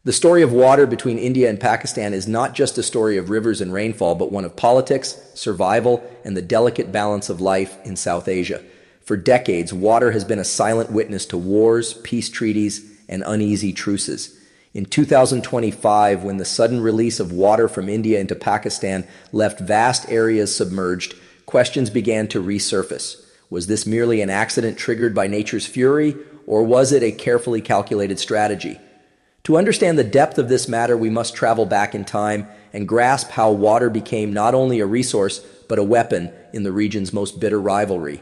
The story of water between India and Pakistan is not just a story of rivers and rainfall, but one of politics, survival, and the delicate balance of life in South Asia. For decades, water has been a silent witness to wars, peace treaties, and uneasy truces. In 2025, when the sudden release of water from India into Pakistan left vast areas submerged, questions began to resurface. Was this merely an accident triggered by nature's fury, or was it a carefully calculated strategy? To understand the depth of this matter, we must travel back in time and grasp how water became not only a resource, but a weapon in the region's most bitter rivalry.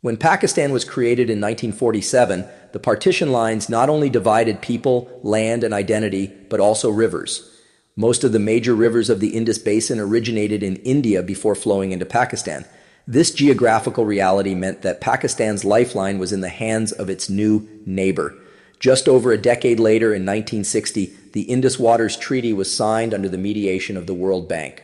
When Pakistan was created in 1947, the partition lines not only divided people, land, and identity, but also rivers. Most of the major rivers of the Indus Basin originated in India before flowing into Pakistan. This geographical reality meant that Pakistan's lifeline was in the hands of its new neighbor. Just over a decade later, in 1960, the Indus Waters Treaty was signed under the mediation of the World Bank.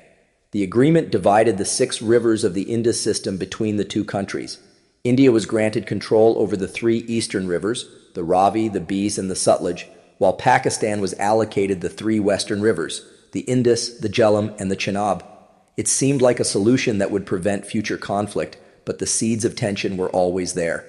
The agreement divided the 6 rivers of the Indus system between the two countries. India was granted control over the 3 eastern rivers, the Ravi, the Beas, and the Sutlej, while Pakistan was allocated the 3 western rivers, the Indus, the Jhelum, and the Chenab. It seemed like a solution that would prevent future conflict, but the seeds of tension were always there.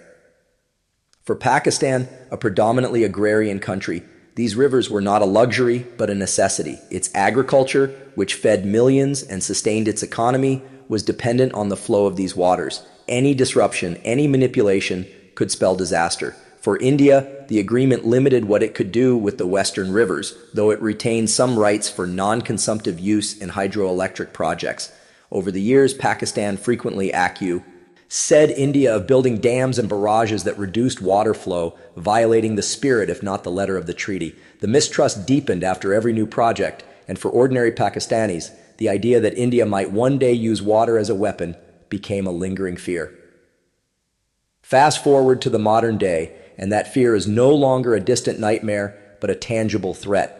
For Pakistan, a predominantly agrarian country, these rivers were not a luxury, but a necessity. Its agriculture, which fed millions and sustained its economy, was dependent on the flow of these waters. Any disruption, any manipulation could spell disaster. For India, the agreement limited what it could do with the western rivers, though it retained some rights for non-consumptive use in hydroelectric projects. Over the years, Pakistan frequently said India of building dams and barrages that reduced water flow, violating the spirit if not the letter of the treaty. The mistrust deepened after every new project, and for ordinary Pakistanis, the idea that India might one day use water as a weapon became a lingering fear. Fast forward to the modern day, and that fear is no longer a distant nightmare, but a tangible threat.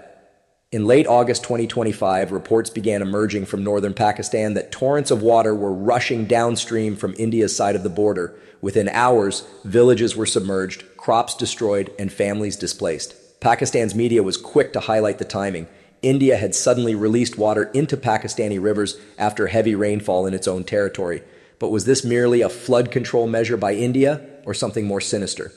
In late August 2025, reports began emerging from northern Pakistan that torrents of water were rushing downstream from India's side of the border. Within hours, villages were submerged, crops destroyed, and families displaced. Pakistan's media was quick to highlight the timing. India had suddenly released water into Pakistani rivers after heavy rainfall in its own territory. But was this merely a flood control measure by India, or something more sinister?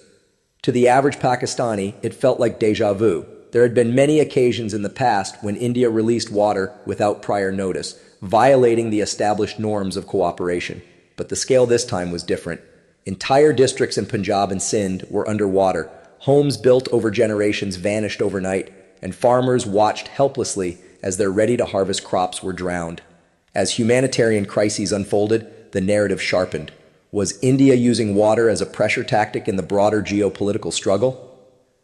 To the average Pakistani, it felt like déjà vu. There had been many occasions in the past when India released water without prior notice, violating the established norms of cooperation. But the scale this time was different. Entire districts in Punjab and Sindh were underwater. Homes built over generations vanished overnight, and farmers watched helplessly as their ready-to-harvest crops were drowned. As humanitarian crises unfolded, the narrative sharpened. Was India using water as a pressure tactic in the broader geopolitical struggle?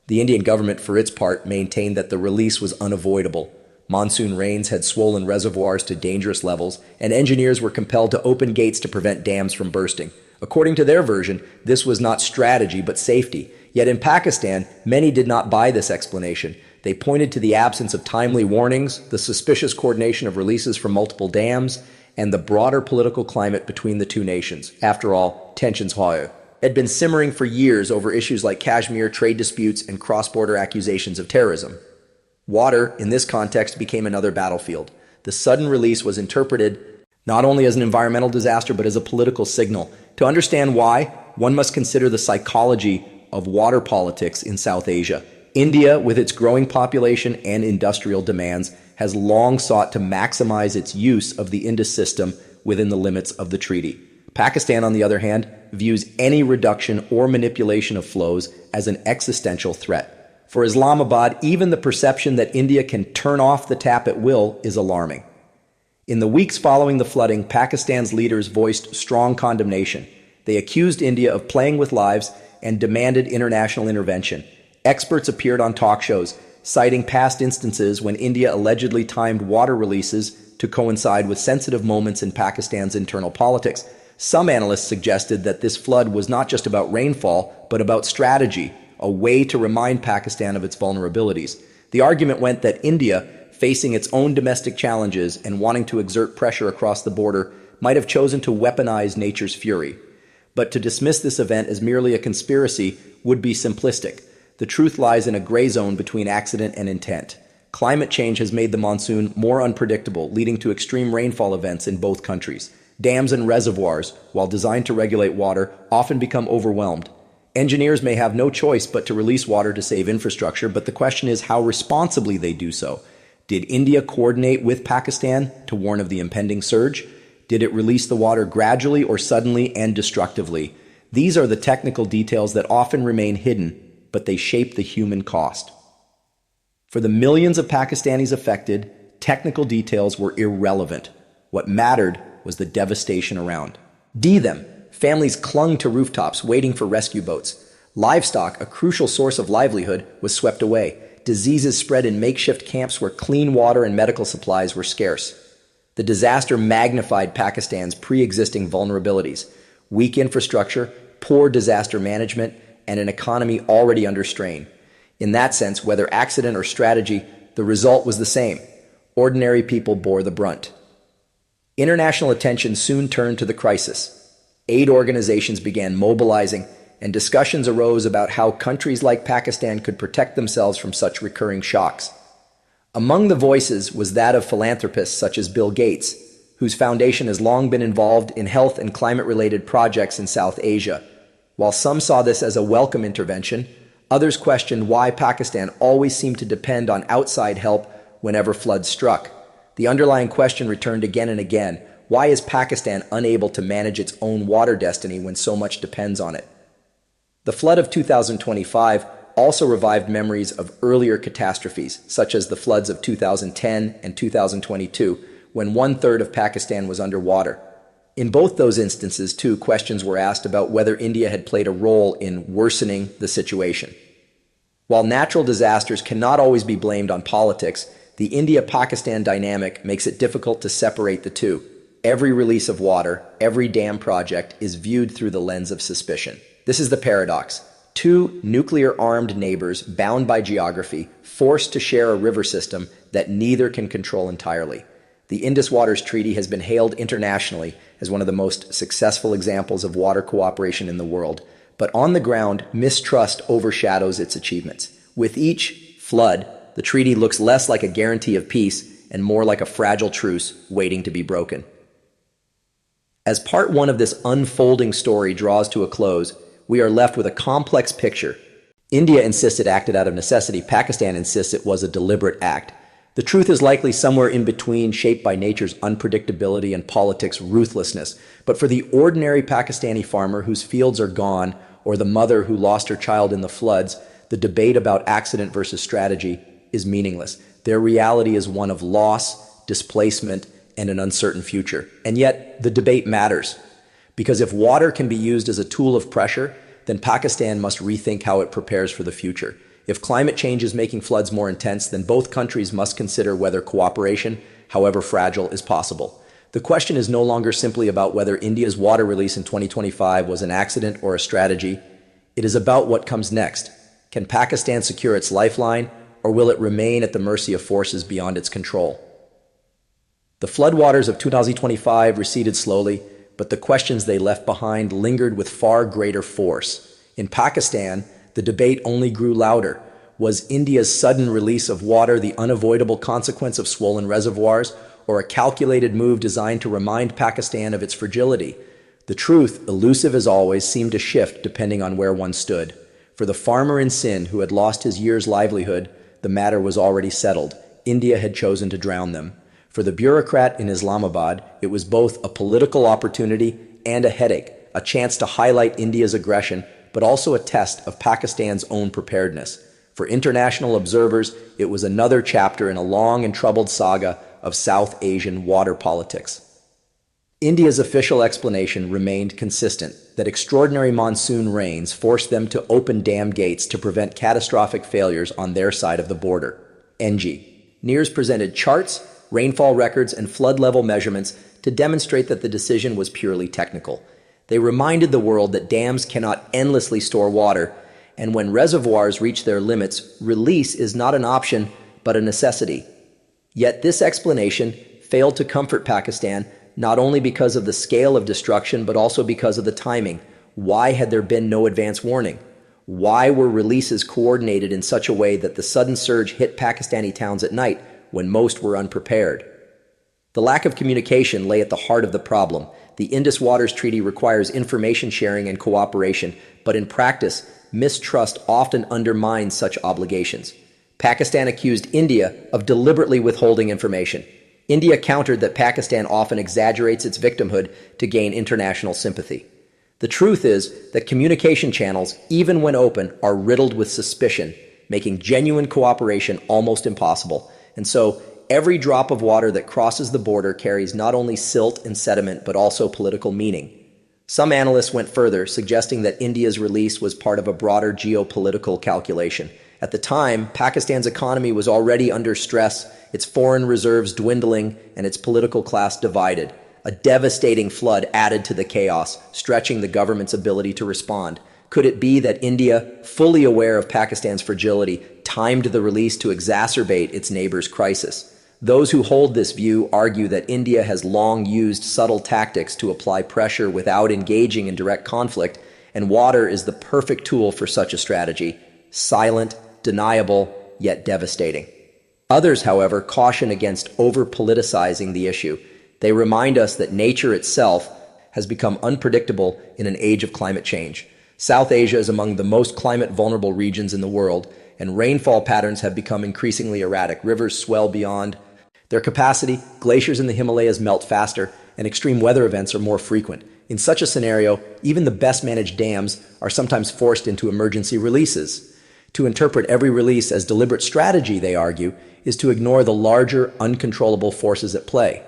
The Indian government, for its part, maintained that the release was unavoidable. Monsoon rains had swollen reservoirs to dangerous levels, and engineers were compelled to open gates to prevent dams from bursting. According to their version, this was not strategy but safety. Yet in Pakistan, many did not buy this explanation. They pointed to the absence of timely warnings, the suspicious coordination of releases from multiple dams, and the broader political climate between the two nations. After all, tensions had been simmering for years over issues like Kashmir, trade disputes, and cross-border accusations of terrorism. Water, in this context, became another battlefield. The sudden release was interpreted not only as an environmental disaster, but as a political signal. To understand why, one must consider the psychology of water politics in South Asia. India, with its growing population and industrial demands, has long sought to maximize its use of the Indus system within the limits of the treaty. Pakistan, on the other hand, views any reduction or manipulation of flows as an existential threat. For Islamabad, even the perception that India can turn off the tap at will is alarming. In the weeks following the flooding, Pakistan's leaders voiced strong condemnation. They accused India of playing with lives and demanded international intervention. Experts appeared on talk shows, citing past instances when India allegedly timed water releases to coincide with sensitive moments in Pakistan's internal politics. Some analysts suggested that this flood was not just about rainfall, but about strategy, a way to remind Pakistan of its vulnerabilities. The argument went that India, facing its own domestic challenges and wanting to exert pressure across the border, might have chosen to weaponize nature's fury. But to dismiss this event as merely a conspiracy would be simplistic. The truth lies in a gray zone between accident and intent. Climate change has made the monsoon more unpredictable, leading to extreme rainfall events in both countries. Dams and reservoirs, while designed to regulate water, often become overwhelmed. Engineers may have no choice but to release water to save infrastructure, but the question is how responsibly they do so. Did India coordinate with Pakistan to warn of the impending surge? Did it release the water gradually or suddenly and destructively? These are the technical details that often remain hidden, but they shape the human cost. For the millions of Pakistanis affected, technical details were irrelevant. What mattered was the devastation around. Them. Families clung to rooftops waiting for rescue boats. Livestock, a crucial source of livelihood, was swept away. Diseases spread in makeshift camps where clean water and medical supplies were scarce. The disaster magnified Pakistan's pre-existing vulnerabilities: weak infrastructure, poor disaster management, and an economy already under strain. In that sense, whether accident or strategy, the result was the same. Ordinary people bore the brunt. International attention soon turned to the crisis. Aid organizations began mobilizing, and discussions arose about how countries like Pakistan could protect themselves from such recurring shocks. Among the voices was that of philanthropists such as Bill Gates, whose foundation has long been involved in health and climate-related projects in South Asia. While some saw this as a welcome intervention, others questioned why Pakistan always seemed to depend on outside help whenever floods struck. The underlying question returned again and again: why is Pakistan unable to manage its own water destiny when so much depends on it? The flood of 2025 also revived memories of earlier catastrophes, such as the floods of 2010 and 2022, when one-third of Pakistan was underwater. In both those instances, too, questions were asked about whether India had played a role in worsening the situation. While natural disasters cannot always be blamed on politics, the India-Pakistan dynamic makes it difficult to separate the two. Every release of water, every dam project is viewed through the lens of suspicion. This is the paradox. Two nuclear-armed neighbors bound by geography, forced to share a river system that neither can control entirely. The Indus Waters Treaty has been hailed internationally as one of the most successful examples of water cooperation in the world, but on the ground, mistrust overshadows its achievements. With each flood, the treaty looks less like a guarantee of peace and more like a fragile truce waiting to be broken. As part one of this unfolding story draws to a close, we are left with a complex picture. India insists it acted out of necessity. Pakistan insists it was a deliberate act. The truth is likely somewhere in between, shaped by nature's unpredictability and politics' ruthlessness. But for the ordinary Pakistani farmer whose fields are gone, or the mother who lost her child in the floods, the debate about accident versus strategy is meaningless. Their reality is one of loss, displacement, and an uncertain future. And yet, the debate matters. Because if water can be used as a tool of pressure, then Pakistan must rethink how it prepares for the future. If climate change is making floods more intense, then both countries must consider whether cooperation, however fragile, is possible. The question is no longer simply about whether India's water release in 2025 was an accident or a strategy. It is about what comes next. Can Pakistan secure its lifeline, or will it remain at the mercy of forces beyond its control? The floodwaters of 2025 receded slowly, but the questions they left behind lingered with far greater force. In Pakistan, the debate only grew louder. Was India's sudden release of water the unavoidable consequence of swollen reservoirs, or a calculated move designed to remind Pakistan of its fragility? The truth, elusive as always, seemed to shift depending on where one stood. For the farmer in Sindh who had lost his year's livelihood, the matter was already settled. India had chosen to drown them. For the bureaucrat in Islamabad, it was both a political opportunity and a headache, a chance to highlight India's aggression, but also a test of Pakistan's own preparedness. For international observers, it was another chapter in a long and troubled saga of South Asian water politics. India's official explanation remained consistent, that extraordinary monsoon rains forced them to open dam gates to prevent catastrophic failures on their side of the border. NG. NIRS presented charts, rainfall records, and flood level measurements to demonstrate that the decision was purely technical. They reminded the world that dams cannot endlessly store water, and when reservoirs reach their limits, release is not an option, but a necessity. Yet this explanation failed to comfort Pakistan, not only because of the scale of destruction, but also because of the timing. Why had there been no advance warning? Why were releases coordinated in such a way that the sudden surge hit Pakistani towns at night when most were unprepared? The lack of communication lay at the heart of the problem. The Indus Waters Treaty requires information sharing and cooperation, but in practice, mistrust often undermines such obligations. Pakistan accused India of deliberately withholding information. India countered that Pakistan often exaggerates its victimhood to gain international sympathy. The truth is that communication channels, even when open, are riddled with suspicion, making genuine cooperation almost impossible. And so, every drop of water that crosses the border carries not only silt and sediment, but also political meaning. Some analysts went further, suggesting that India's release was part of a broader geopolitical calculation. At the time, Pakistan's economy was already under stress, its foreign reserves dwindling, and its political class divided. A devastating flood added to the chaos, stretching the government's ability to respond. Could it be that India, fully aware of Pakistan's fragility, timed the release to exacerbate its neighbor's crisis? Those who hold this view argue that India has long used subtle tactics to apply pressure without engaging in direct conflict, and water is the perfect tool for such a strategy. Silent, deniable, yet devastating. Others, however, caution against over-politicizing the issue. They remind us that nature itself has become unpredictable in an age of climate change. South Asia is among the most climate-vulnerable regions in the world, and rainfall patterns have become increasingly erratic. Rivers swell beyond their capacity, glaciers in the Himalayas melt faster, and extreme weather events are more frequent. In such a scenario, even the best-managed dams are sometimes forced into emergency releases. To interpret every release as deliberate strategy, they argue, is to ignore the larger, uncontrollable forces at play.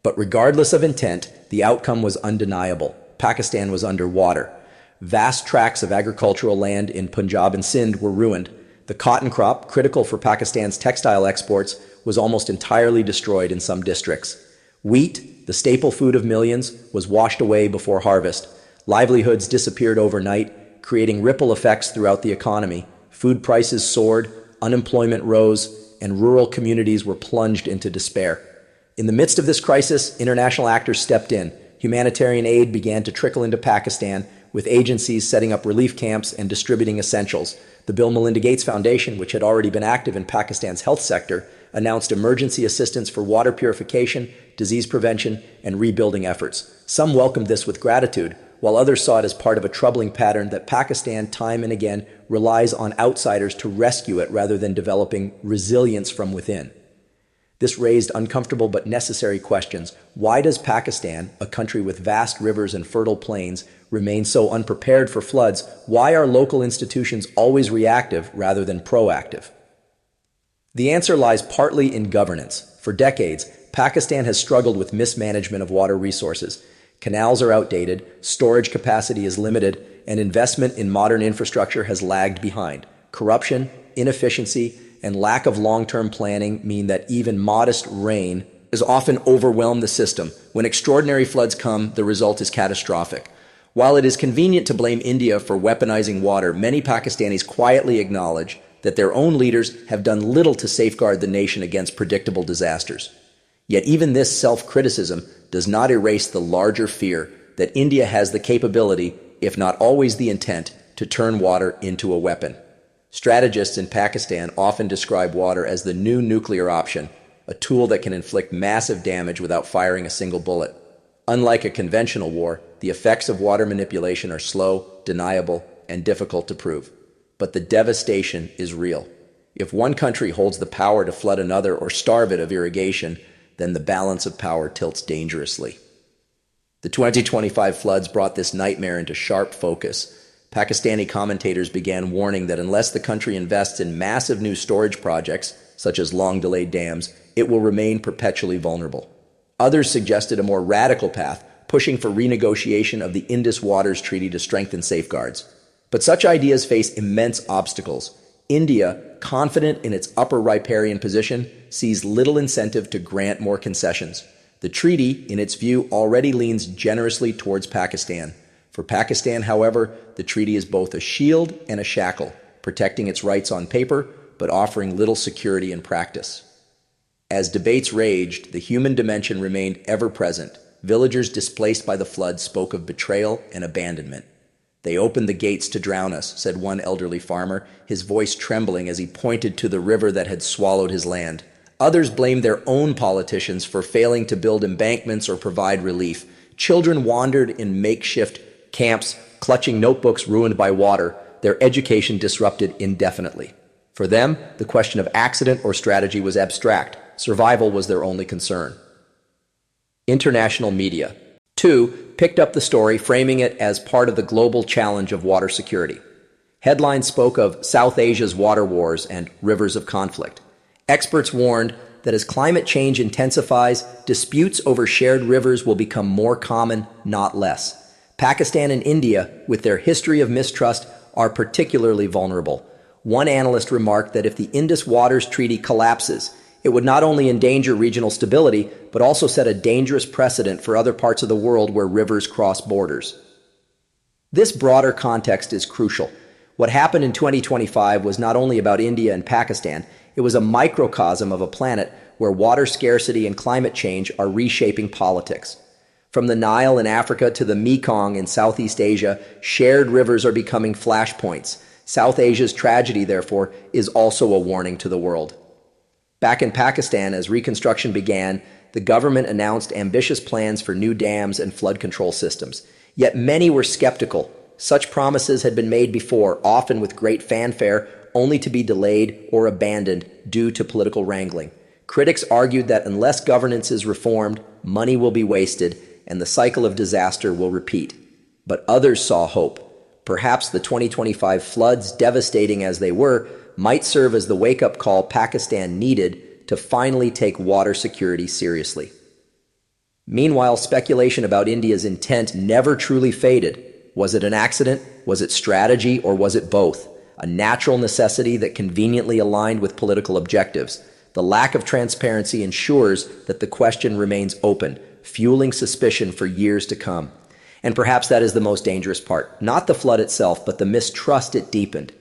But regardless of intent, the outcome was undeniable. Pakistan was underwater. Vast tracts of agricultural land in Punjab and Sindh were ruined. The cotton crop, critical for Pakistan's textile exports, was almost entirely destroyed in some districts. Wheat, the staple food of millions, was washed away before harvest. Livelihoods disappeared overnight, creating ripple effects throughout the economy. Food prices soared, unemployment rose, and rural communities were plunged into despair. In the midst of this crisis, international actors stepped in. Humanitarian aid began to trickle into Pakistan, with agencies setting up relief camps and distributing essentials. The Bill and Melinda Gates Foundation, which had already been active in Pakistan's health sector, announced emergency assistance for water purification, disease prevention, and rebuilding efforts. Some welcomed this with gratitude, while others saw it as part of a troubling pattern that Pakistan, time and again, relies on outsiders to rescue it rather than developing resilience from within. This raised uncomfortable but necessary questions. Why does Pakistan, a country with vast rivers and fertile plains, remain so unprepared for floods? Why are local institutions always reactive rather than proactive? The answer lies partly in governance. For decades, Pakistan has struggled with mismanagement of water resources. Canals are outdated, storage capacity is limited, and investment in modern infrastructure has lagged behind. Corruption, inefficiency, and lack of long-term planning mean that even modest rain has often overwhelmed the system. When extraordinary floods come, the result is catastrophic. While it is convenient to blame India for weaponizing water, many Pakistanis quietly acknowledge that their own leaders have done little to safeguard the nation against predictable disasters. Yet even this self-criticism does not erase the larger fear that India has the capability, if not always the intent, to turn water into a weapon. Strategists in Pakistan often describe water as the new nuclear option, a tool that can inflict massive damage without firing a single bullet. Unlike a conventional war, the effects of water manipulation are slow, deniable, and difficult to prove. But the devastation is real. If one country holds the power to flood another or starve it of irrigation, then the balance of power tilts dangerously. The 2025 floods brought this nightmare into sharp focus. Pakistani commentators began warning that unless the country invests in massive new storage projects, such as long-delayed dams, it will remain perpetually vulnerable. Others suggested a more radical path, pushing for renegotiation of the Indus Waters Treaty to strengthen safeguards. But such ideas face immense obstacles. India, confident in its upper riparian position, sees little incentive to grant more concessions. The treaty, in its view, already leans generously towards Pakistan. For Pakistan, however, the treaty is both a shield and a shackle, protecting its rights on paper, but offering little security in practice. As debates raged, the human dimension remained ever present. Villagers displaced by the flood spoke of betrayal and abandonment. "They opened the gates to drown us," said one elderly farmer, his voice trembling as he pointed to the river that had swallowed his land. Others blamed their own politicians for failing to build embankments or provide relief. Children wandered in makeshift camps, clutching notebooks ruined by water, their education disrupted indefinitely. For them, the question of accident or strategy was abstract. Survival was their only concern. International media, too, picked up the story, framing it as part of the global challenge of water security. Headlines spoke of South Asia's water wars and rivers of conflict. Experts warned that as climate change intensifies, disputes over shared rivers will become more common, not less. Pakistan and India, with their history of mistrust, are particularly vulnerable. One analyst remarked that if the Indus Waters Treaty collapses, it would not only endanger regional stability, but also set a dangerous precedent for other parts of the world where rivers cross borders. This broader context is crucial. What happened in 2025 was not only about India and Pakistan, it was a microcosm of a planet where water scarcity and climate change are reshaping politics. From the Nile in Africa to the Mekong in Southeast Asia, shared rivers are becoming flashpoints. South Asia's tragedy, therefore, is also a warning to the world. Back in Pakistan, as reconstruction began, the government announced ambitious plans for new dams and flood control systems. Yet many were skeptical. Such promises had been made before, often with great fanfare, only to be delayed or abandoned due to political wrangling. Critics argued that unless governance is reformed, money will be wasted and the cycle of disaster will repeat. But others saw hope. Perhaps the 2025 floods, devastating as they were, might serve as the wake-up call Pakistan needed to finally take water security seriously. Meanwhile, speculation about India's intent never truly faded. Was it an accident? Was it strategy? Or was it both? A natural necessity that conveniently aligned with political objectives. The lack of transparency ensures that the question remains open, fueling suspicion for years to come. And perhaps that is the most dangerous part. Not the flood itself, but the mistrust it deepened.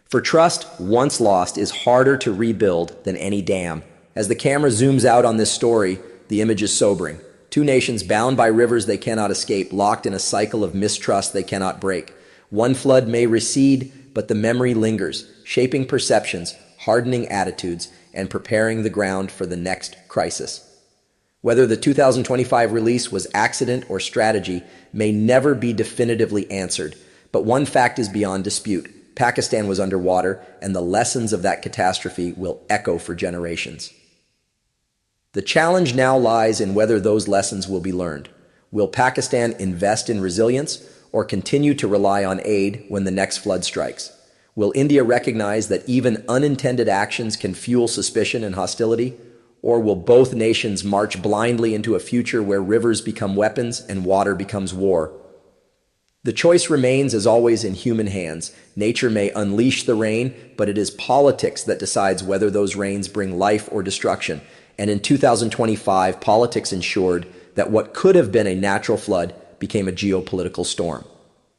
For trust, once lost, is harder to rebuild than any dam. As the camera zooms out on this story, the image is sobering. Two nations bound by rivers they cannot escape, locked in a cycle of mistrust they cannot break. One flood may recede, but the memory lingers, shaping perceptions, hardening attitudes, and preparing the ground for the next crisis. Whether the 2025 release was accident or strategy may never be definitively answered, but one fact is beyond dispute. Pakistan was underwater, and the lessons of that catastrophe will echo for generations. The challenge now lies in whether those lessons will be learned. Will Pakistan invest in resilience or continue to rely on aid when the next flood strikes? Will India recognize that even unintended actions can fuel suspicion and hostility? Or will both nations march blindly into a future where rivers become weapons and water becomes war? The choice remains, as always, in human hands. Nature may unleash the rain, but it is politics that decides whether those rains bring life or destruction. And in 2025, politics ensured that what could have been a natural flood became a geopolitical storm.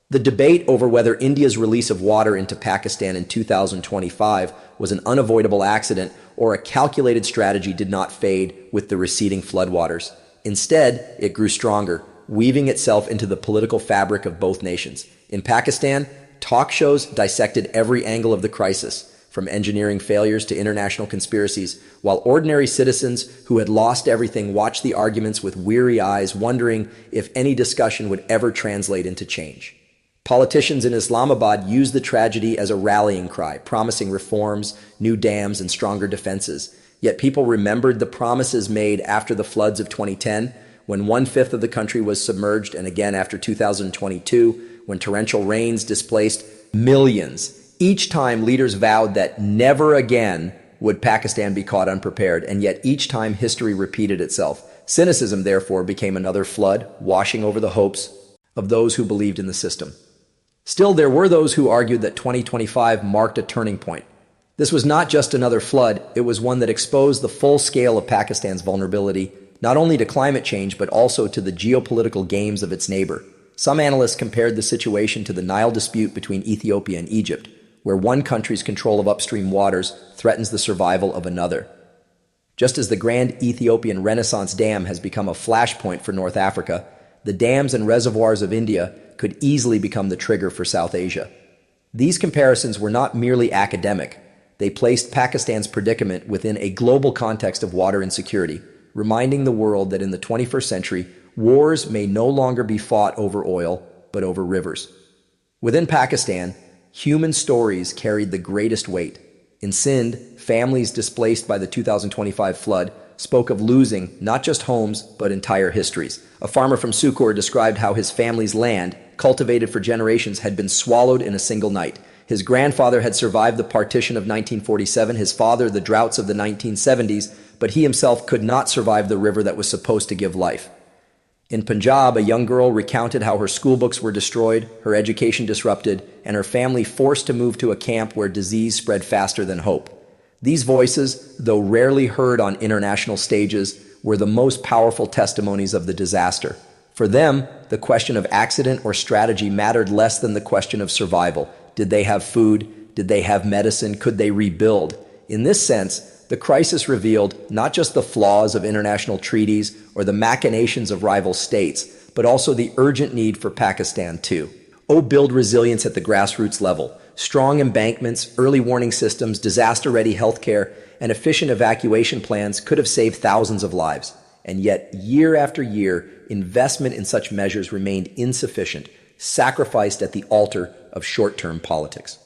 The debate over whether India's release of water into Pakistan in 2025 was an unavoidable accident or a calculated strategy did not fade with the receding floodwaters. Instead, it grew stronger, weaving itself into the political fabric of both nations. In Pakistan, talk shows dissected every angle of the crisis, from engineering failures to international conspiracies, while ordinary citizens who had lost everything watched the arguments with weary eyes, wondering if any discussion would ever translate into change. Politicians in Islamabad used the tragedy as a rallying cry, promising reforms, new dams, and stronger defenses. Yet people remembered the promises made after the floods of 2010, when 1/5 of the country was submerged, and again after 2022, when torrential rains displaced millions. Each time, leaders vowed that never again would Pakistan be caught unprepared, and yet each time history repeated itself. Cynicism, therefore, became another flood, washing over the hopes of those who believed in the system. Still, there were those who argued that 2025 marked a turning point. This was not just another flood, it was one that exposed the full scale of Pakistan's vulnerability, not only to climate change, but also to the geopolitical games of its neighbor. Some analysts compared the situation to the Nile dispute between Ethiopia and Egypt, where one country's control of upstream waters threatens the survival of another. Just as the Grand Ethiopian Renaissance Dam has become a flashpoint for North Africa, the dams and reservoirs of India could easily become the trigger for South Asia. These comparisons were not merely academic. They placed Pakistan's predicament within a global context of water insecurity, reminding the world that in the 21st century, wars may no longer be fought over oil, but over rivers. Within Pakistan, human stories carried the greatest weight. In Sindh, families displaced by the 2025 flood spoke of losing not just homes, but entire histories. A farmer from Sukkur described how his family's land, cultivated for generations, had been swallowed in a single night. His grandfather had survived the partition of 1947, his father the droughts of the 1970s, but he himself could not survive the river that was supposed to give life. In Punjab, a young girl recounted how her schoolbooks were destroyed, her education disrupted, and her family forced to move to a camp where disease spread faster than hope. These voices, though rarely heard on international stages, were the most powerful testimonies of the disaster. For them, the question of accident or strategy mattered less than the question of survival. Did they have food? Did they have medicine? Could they rebuild? In this sense, the crisis revealed not just the flaws of international treaties or the machinations of rival states, but also the urgent need for Pakistan too. Build resilience at the grassroots level. Strong embankments, early warning systems, disaster-ready healthcare, and efficient evacuation plans could have saved thousands of lives. And yet, year after year, investment in such measures remained insufficient, sacrificed at the altar of short-term politics.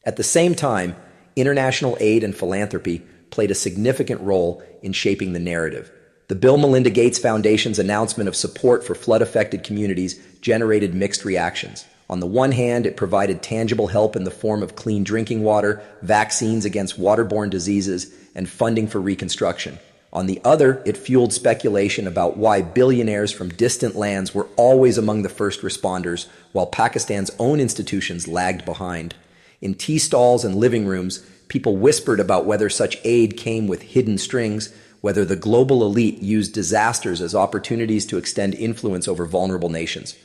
At the same time, international aid and philanthropy played a significant role in shaping the narrative. The Bill Melinda Gates Foundation's announcement of support for flood-affected communities generated mixed reactions. On the one hand, it provided tangible help in the form of clean drinking water, vaccines against waterborne diseases, and funding for reconstruction. On the other, it fueled speculation about why billionaires from distant lands were always among the first responders, while Pakistan's own institutions lagged behind. In tea stalls and living rooms, people whispered about whether such aid came with hidden strings, whether the global elite used disasters as opportunities to extend influence over vulnerable nations.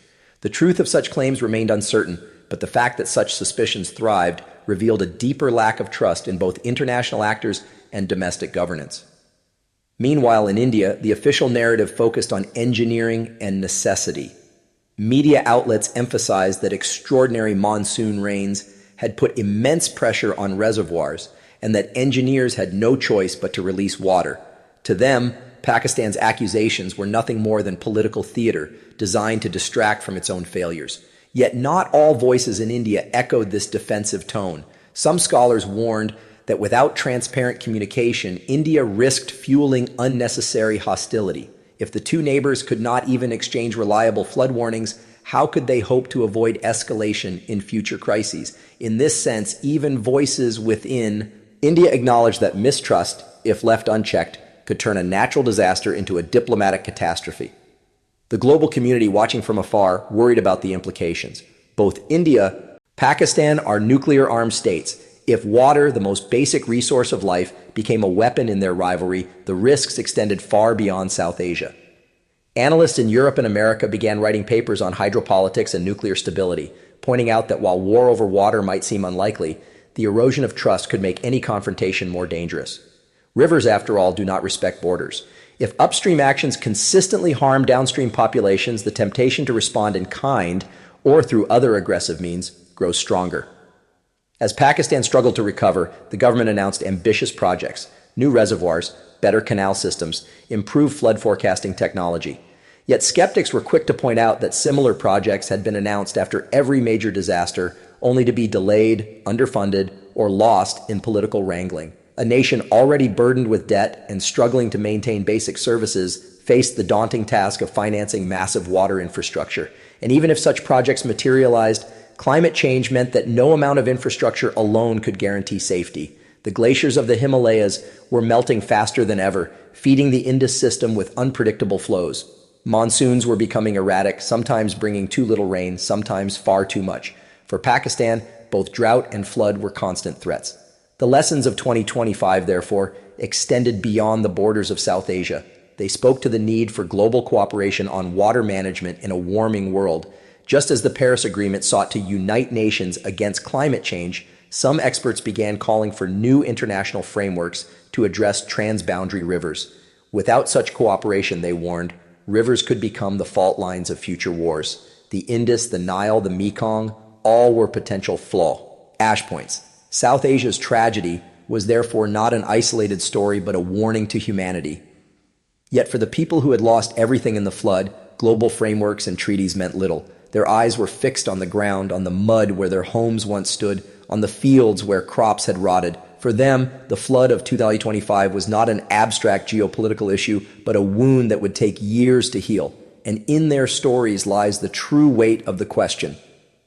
The truth of such claims remained uncertain, but the fact that such suspicions thrived revealed a deeper lack of trust in both international actors and domestic governance. Meanwhile, in India, the official narrative focused on engineering and necessity. Media outlets emphasized that extraordinary monsoon rains had put immense pressure on reservoirs and that engineers had no choice but to release water. To them, Pakistan's accusations were nothing more than political theater designed to distract from its own failures. Yet not all voices in India echoed this defensive tone. Some scholars warned that without transparent communication, India risked fueling unnecessary hostility. If the two neighbors could not even exchange reliable flood warnings, how could they hope to avoid escalation in future crises? In this sense, even voices within India acknowledged that mistrust, if left unchecked, could turn a natural disaster into a diplomatic catastrophe. The global community watching from afar worried about the implications. Both India and Pakistan are nuclear-armed states. If water, the most basic resource of life, became a weapon in their rivalry, the risks extended far beyond South Asia. Analysts in Europe and America began writing papers on hydropolitics and nuclear stability, pointing out that while war over water might seem unlikely, the erosion of trust could make any confrontation more dangerous. Rivers, after all, do not respect borders. If upstream actions consistently harm downstream populations, the temptation to respond in kind or through other aggressive means grows stronger. As Pakistan struggled to recover, the government announced ambitious projects, new reservoirs, better canal systems, improved flood forecasting technology. Yet skeptics were quick to point out that similar projects had been announced after every major disaster, only to be delayed, underfunded, or lost in political wrangling. A nation already burdened with debt and struggling to maintain basic services faced the daunting task of financing massive water infrastructure. And even if such projects materialized, climate change meant that no amount of infrastructure alone could guarantee safety. The glaciers of the Himalayas were melting faster than ever, feeding the Indus system with unpredictable flows. Monsoons were becoming erratic, sometimes bringing too little rain, sometimes far too much. For Pakistan, both drought and flood were constant threats. The lessons of 2025, therefore, extended beyond the borders of South Asia. They spoke to the need for global cooperation on water management in a warming world. Just as the Paris Agreement sought to unite nations against climate change, some experts began calling for new international frameworks to address transboundary rivers. Without such cooperation, they warned, rivers could become the fault lines of future wars. the Indus, the Nile, the Mekong, all were potential ash points. South Asia's tragedy was therefore not an isolated story but a warning to humanity. Yet for the people who had lost everything in the flood, global frameworks and treaties meant little. Their eyes were fixed on the ground, on the mud where their homes once stood, on the fields where crops had rotted. For them, the flood of 2025 was not an abstract geopolitical issue, but a wound that would take years to heal. And in their stories lies the true weight of the question: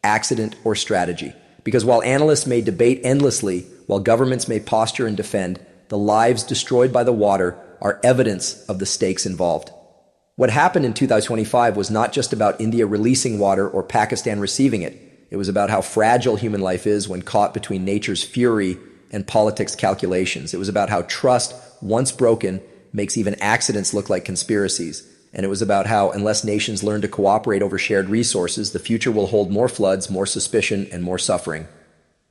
accident or strategy? Because while analysts may debate endlessly, while governments may posture and defend, the lives destroyed by the water are evidence of the stakes involved. What happened in 2025 was not just about India releasing water or Pakistan receiving it. It was about how fragile human life is when caught between nature's fury and politics' calculations. It was about how trust, once broken, makes even accidents look like conspiracies. And it was about how, unless nations learn to cooperate over shared resources, the future will hold more floods, more suspicion, and more suffering.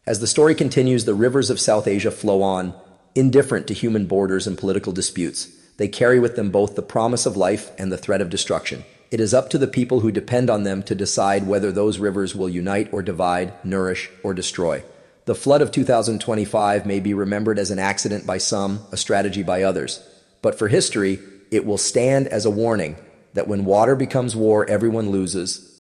As the story continues, the rivers of South Asia flow on, indifferent to human borders and political disputes. They carry with them both the promise of life and the threat of destruction. It is up to the people who depend on them to decide whether those rivers will unite or divide, nourish or destroy. The flood of 2025 may be remembered as an accident by some, a strategy by others. But for history, it will stand as a warning that when water becomes war, everyone loses.